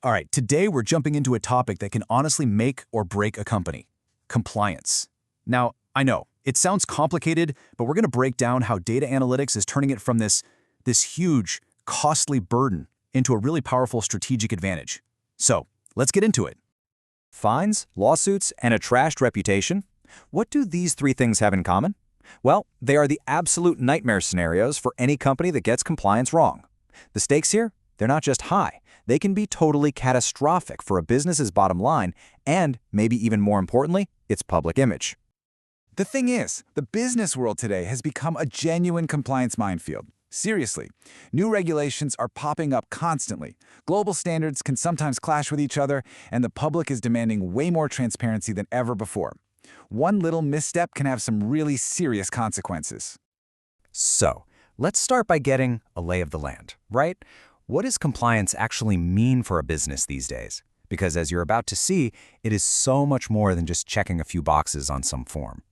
All right, today we're jumping into a topic that can honestly make or break a company: compliance. Now, I know, it sounds complicated, but we're going to break down how data analytics is turning it from this huge, costly burden into a really powerful strategic advantage. So, let's get into it. Fines, lawsuits, and a trashed reputation? What do these three things have in common? Well, they are the absolute nightmare scenarios for any company that gets compliance wrong. The stakes here? They're not just high. They can be totally catastrophic for a business's bottom line and, maybe even more importantly, its public image. The thing is, the business world today has become a genuine compliance minefield. Seriously, new regulations are popping up constantly. Global standards can sometimes clash with each other, and the public is demanding way more transparency than ever before. One little misstep can have some really serious consequences. So, let's start by getting a lay of the land, right? What does compliance actually mean for a business these days? Because as you're about to see, it is so much more than just checking a few boxes on some form.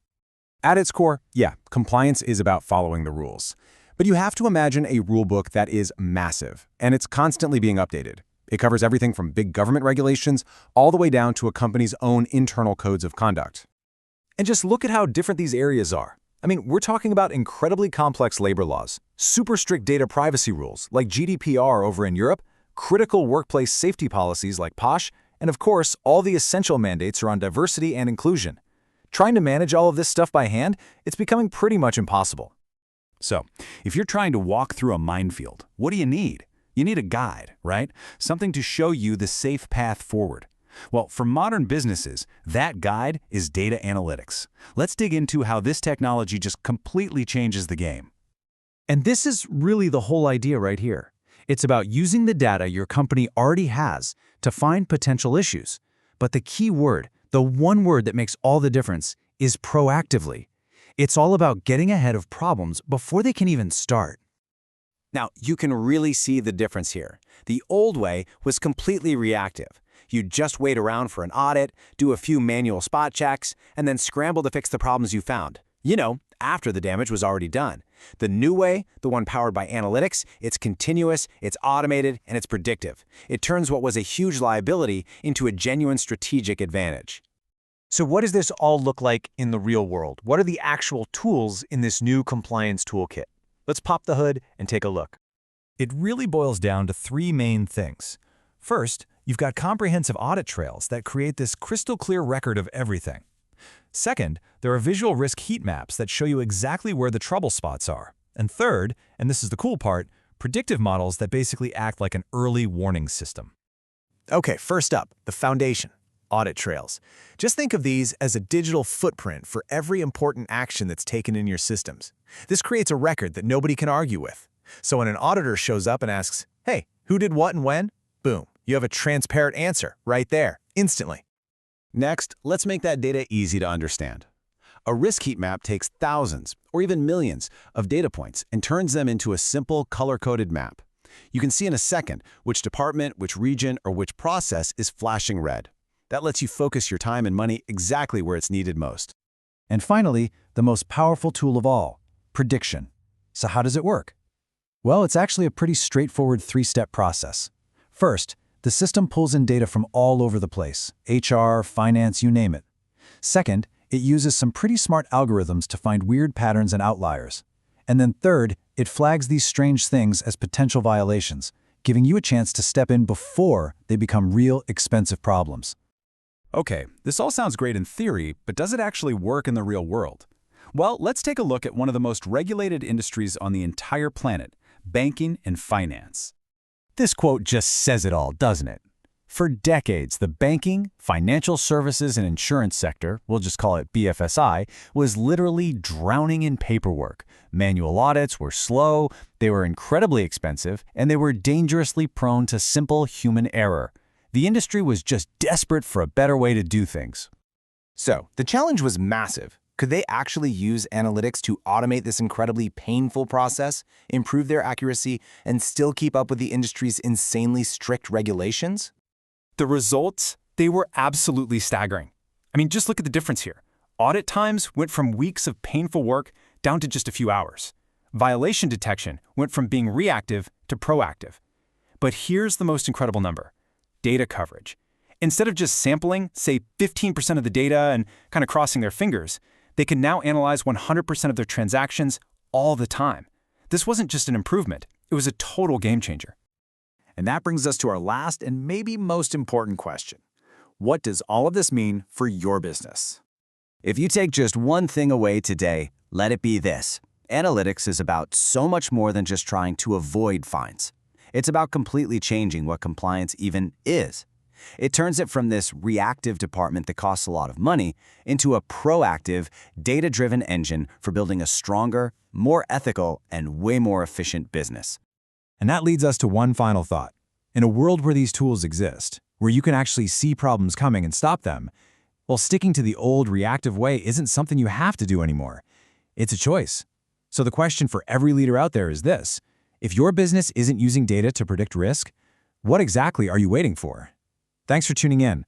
At its core, yeah, compliance is about following the rules. But you have to imagine a rulebook that is massive, and it's constantly being updated. It covers everything from big government regulations all the way down to a company's own internal codes of conduct. And just look at how different these areas are. I mean, we're talking about incredibly complex labor laws, super strict data privacy rules like GDPR over in Europe, critical workplace safety policies like POSH, and of course, all the essential mandates around diversity and inclusion. Trying to manage all of this stuff by hand, it's becoming pretty much impossible. So, if you're trying to walk through a minefield, what do you need? You need a guide, right? Something to show you the safe path forward. Well, for modern businesses, that guide is data analytics. Let's dig into how this technology just completely changes the game. And this is really the whole idea right here. It's about using the data your company already has to find potential issues. But the key word, the one word that makes all the difference, is proactively. It's all about getting ahead of problems before they can even start. Now, you can really see the difference here. The old way was completely reactive. You'd just wait around for an audit, do a few manual spot checks, and then scramble to fix the problems you found. You know, after the damage was already done. The new way, the one powered by analytics, it's continuous, it's automated, and it's predictive. It turns what was a huge liability into a genuine strategic advantage. So what does this all look like in the real world? What are the actual tools in this new compliance toolkit? Let's pop the hood and take a look. It really boils down to three main things. First, you've got comprehensive audit trails that create this crystal clear record of everything. Second, there are visual risk heat maps that show you exactly where the trouble spots are. And third, and this is the cool part, predictive models that basically act like an early warning system. Okay, first up, the foundation, audit trails. Just think of these as a digital footprint for every important action that's taken in your systems. This creates a record that nobody can argue with. So when an auditor shows up and asks, hey, who did what and when? Boom, you have a transparent answer right there, instantly. Next, let's make that data easy to understand. A risk heat map takes thousands, or even millions, of data points and turns them into a simple color-coded map. You can see in a second which department, which region, or which process is flashing red. That lets you focus your time and money exactly where it's needed most. And finally, the most powerful tool of all, prediction. So how does it work? Well, it's actually a pretty straightforward three-step process. First, the system pulls in data from all over the place, HR, finance, you name it. Second, it uses some pretty smart algorithms to find weird patterns and outliers. And then third, it flags these strange things as potential violations, giving you a chance to step in before they become real, expensive problems. Okay, this all sounds great in theory, but does it actually work in the real world? Well, let's take a look at one of the most regulated industries on the entire planet, banking and finance. This quote just says it all, doesn't it? For decades, the banking, financial services, and insurance sector, we'll just call it BFSI, was literally drowning in paperwork. Manual audits were slow, they were incredibly expensive, and they were dangerously prone to simple human error. The industry was just desperate for a better way to do things. So, the challenge was massive. Could they actually use analytics to automate this incredibly painful process, improve their accuracy, and still keep up with the industry's insanely strict regulations? The results, they were absolutely staggering. I mean, just look at the difference here. Audit times went from weeks of painful work down to just a few hours. Violation detection went from being reactive to proactive. But here's the most incredible number. data coverage. Instead of just sampling, say, 15% of the data and kind of crossing their fingers, they can now analyze 100% of their transactions all the time. This wasn't just an improvement, it was a total game changer. And that brings us to our last and maybe most important question. What does all of this mean for your business? If you take just one thing away today, let it be this. Analytics is about so much more than just trying to avoid fines. It's about completely changing what compliance even is. It turns it from this reactive department that costs a lot of money into a proactive, data-driven engine for building a stronger, more ethical, and way more efficient business. And that leads us to one final thought. In a world where these tools exist, where you can actually see problems coming and stop them, well, sticking to the old reactive way isn't something you have to do anymore. It's a choice. So the question for every leader out there is this: if your business isn't using data to predict risk, what exactly are you waiting for? Thanks for tuning in.